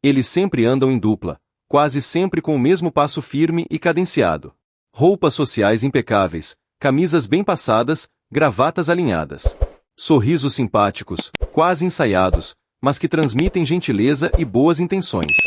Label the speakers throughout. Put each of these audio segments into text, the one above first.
Speaker 1: Eles sempre andam em dupla, quase sempre com o mesmo passo firme e cadenciado. Roupas sociais impecáveis, camisas bem passadas, gravatas alinhadas. Sorrisos simpáticos, quase ensaiados, mas que transmitem gentileza e boas intenções.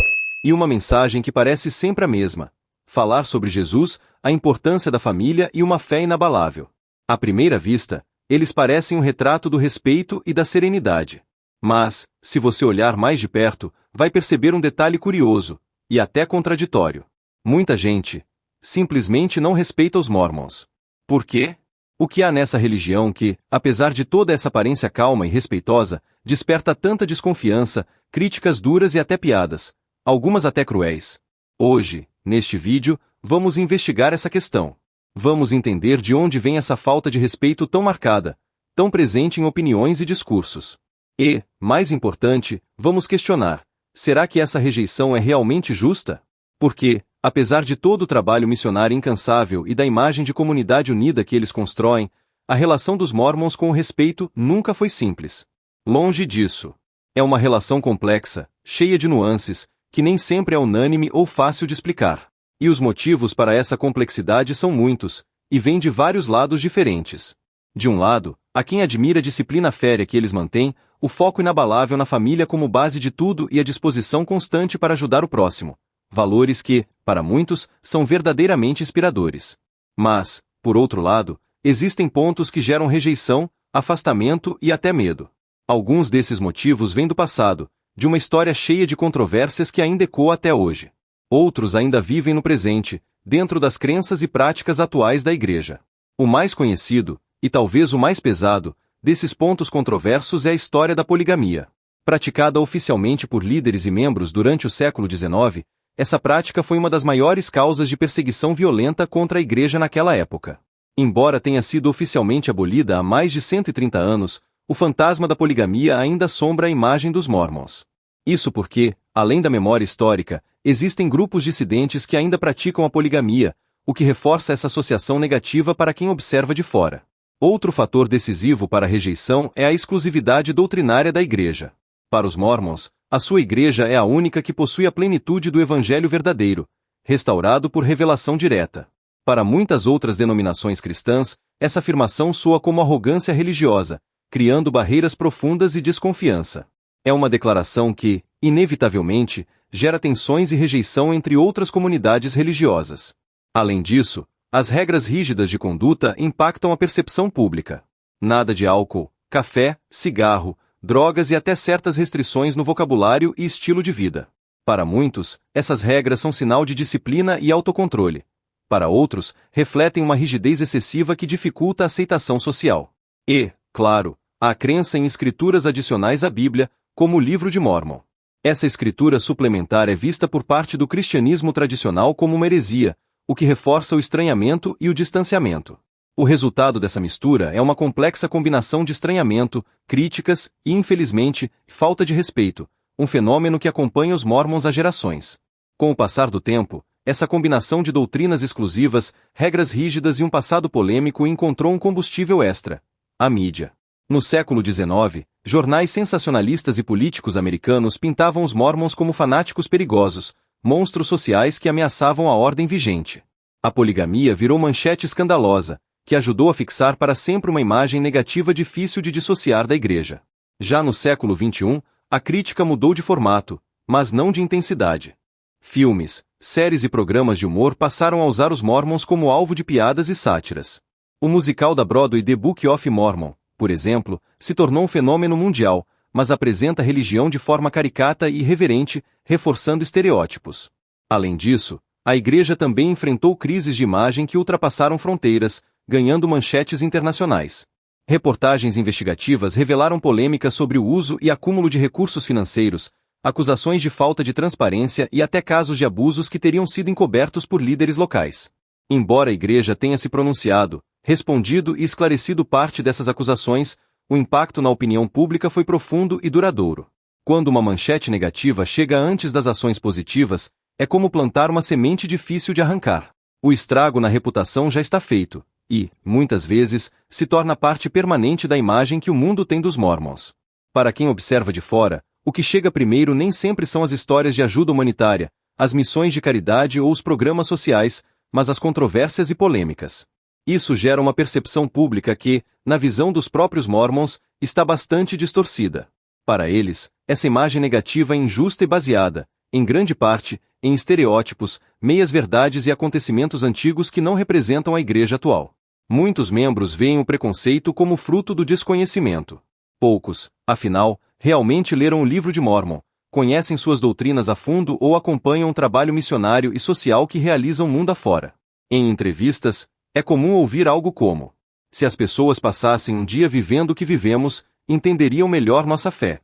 Speaker 1: E uma mensagem que parece sempre a mesma: falar sobre Jesus, a importância da família e uma fé inabalável. À primeira vista, eles parecem um retrato do respeito e da serenidade. Mas, se você olhar mais de perto, vai perceber um detalhe curioso, e até contraditório. Muita gente simplesmente não respeita os Mormons. Por quê? O que há nessa religião que, apesar de toda essa aparência calma e respeitosa, desperta tanta desconfiança, críticas duras e até piadas, algumas até cruéis? Hoje, neste vídeo, vamos investigar essa questão. Vamos entender de onde vem essa falta de respeito tão marcada, tão presente em opiniões e discursos. E, mais importante, vamos questionar: será que essa rejeição é realmente justa? Porque, apesar de todo o trabalho missionário incansável e da imagem de comunidade unida que eles constroem, a relação dos Mormons com o respeito nunca foi simples. Longe disso. É uma relação complexa, cheia de nuances, que nem sempre é unânime ou fácil de explicar. E os motivos para essa complexidade são muitos, e vêm de vários lados diferentes. De um lado, há quem admira a disciplina férrea que eles mantêm, o foco inabalável na família como base de tudo e a disposição constante para ajudar o próximo. Valores que, para muitos, são verdadeiramente inspiradores. Mas, por outro lado, existem pontos que geram rejeição, afastamento e até medo. Alguns desses motivos vêm do passado, de uma história cheia de controvérsias que ainda ecoa até hoje. Outros ainda vivem no presente, dentro das crenças e práticas atuais da Igreja. O mais conhecido, e talvez o mais pesado, desses pontos controversos é a história da poligamia. Praticada oficialmente por líderes e membros durante o século XIX, essa prática foi uma das maiores causas de perseguição violenta contra a Igreja naquela época. Embora tenha sido oficialmente abolida há mais de 130 anos, o fantasma da poligamia ainda assombra a imagem dos Mormons. Isso porque, além da memória histórica, existem grupos dissidentes que ainda praticam a poligamia, o que reforça essa associação negativa para quem observa de fora. Outro fator decisivo para a rejeição é a exclusividade doutrinária da Igreja. Para os Mormons, a sua Igreja é a única que possui a plenitude do Evangelho verdadeiro, restaurado por revelação direta. Para muitas outras denominações cristãs, essa afirmação soa como arrogância religiosa, criando barreiras profundas e desconfiança. É uma declaração que, inevitavelmente, gera tensões e rejeição entre outras comunidades religiosas. Além disso, as regras rígidas de conduta impactam a percepção pública. Nada de álcool, café, cigarro, drogas e até certas restrições no vocabulário e estilo de vida. Para muitos, essas regras são sinal de disciplina e autocontrole. Para outros, refletem uma rigidez excessiva que dificulta a aceitação social. E, claro, há a crença em escrituras adicionais à Bíblia, como o Livro de Mórmon. Essa escritura suplementar é vista por parte do cristianismo tradicional como uma heresia, o que reforça o estranhamento e o distanciamento. O resultado dessa mistura é uma complexa combinação de estranhamento, críticas e, infelizmente, falta de respeito, um fenômeno que acompanha os Mormons há gerações. Com o passar do tempo, essa combinação de doutrinas exclusivas, regras rígidas e um passado polêmico encontrou um combustível extra: a mídia. No século XIX, jornais sensacionalistas e políticos americanos pintavam os Mormons como fanáticos perigosos, monstros sociais que ameaçavam a ordem vigente. A poligamia virou manchete escandalosa, que ajudou a fixar para sempre uma imagem negativa difícil de dissociar da Igreja. Já no século XXI, a crítica mudou de formato, mas não de intensidade. Filmes, séries e programas de humor passaram a usar os Mormons como alvo de piadas e sátiras. O musical da Broadway The Book of Mormon, por exemplo, se tornou um fenômeno mundial, mas apresenta a religião de forma caricata e irreverente, reforçando estereótipos. Além disso, a Igreja também enfrentou crises de imagem que ultrapassaram fronteiras, ganhando manchetes internacionais. Reportagens investigativas revelaram polêmicas sobre o uso e acúmulo de recursos financeiros, acusações de falta de transparência e até casos de abusos que teriam sido encobertos por líderes locais. Embora a Igreja tenha se pronunciado, respondido e esclarecido parte dessas acusações, o impacto na opinião pública foi profundo e duradouro. Quando uma manchete negativa chega antes das ações positivas, é como plantar uma semente difícil de arrancar. O estrago na reputação já está feito, e, muitas vezes, se torna parte permanente da imagem que o mundo tem dos Mormons. Para quem observa de fora, O que chega primeiro nem sempre são as histórias de ajuda humanitária, as missões de caridade ou os programas sociais, mas as controvérsias e polêmicas. Isso gera uma percepção pública que, na visão dos próprios Mormons, está bastante distorcida. Para eles, essa imagem negativa é injusta e baseada, em grande parte, em estereótipos, meias-verdades e acontecimentos antigos que não representam a igreja atual. Muitos membros veem o preconceito como fruto do desconhecimento. Poucos, afinal, realmente leram o livro de Mórmon, conhecem suas doutrinas a fundo ou acompanham o trabalho missionário e social que realizam mundo afora. Em entrevistas, é comum ouvir algo como: se as pessoas passassem um dia vivendo o que vivemos, entenderiam melhor nossa fé.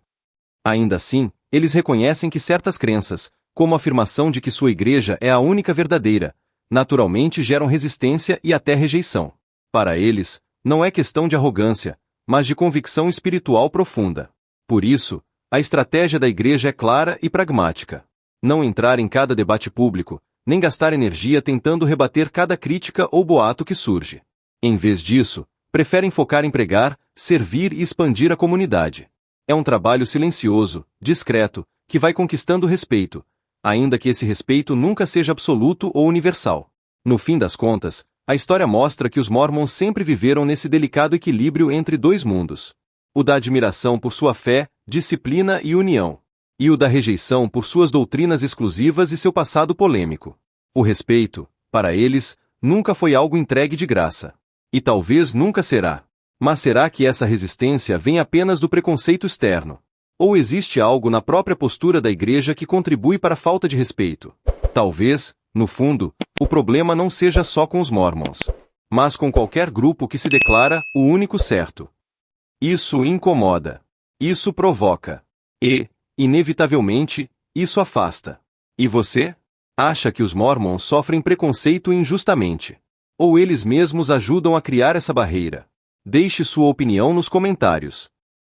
Speaker 1: Ainda assim, eles reconhecem que certas crenças, como a afirmação de que sua igreja é a única verdadeira, naturalmente geram resistência e até rejeição. Para eles, não é questão de arrogância, mas de convicção espiritual profunda. Por isso, a estratégia da igreja é clara e pragmática. Não entrar em cada debate público, nem gastar energia tentando rebater cada crítica ou boato que surge. Em vez disso, preferem focar em pregar, servir e expandir a comunidade. É um trabalho silencioso, discreto, que vai conquistando respeito, ainda que esse respeito nunca seja absoluto ou universal. No fim das contas, a história mostra que os Mormons sempre viveram nesse delicado equilíbrio entre dois mundos: o da admiração por sua fé, disciplina e união, e o da rejeição por suas doutrinas exclusivas e seu passado polêmico. O respeito, para eles, nunca foi algo entregue de graça. E talvez nunca será. Mas será que essa resistência vem apenas do preconceito externo? Ou existe algo na própria postura da igreja que contribui para a falta de respeito? Talvez, no fundo, o problema não seja só com os Mormons, mas com qualquer grupo que se declara o único certo. Isso incomoda. Isso provoca. E, inevitavelmente, isso afasta. E você? Acha que os Mormons sofrem preconceito injustamente? Ou eles mesmos ajudam a criar essa barreira? Deixe sua opinião nos comentários.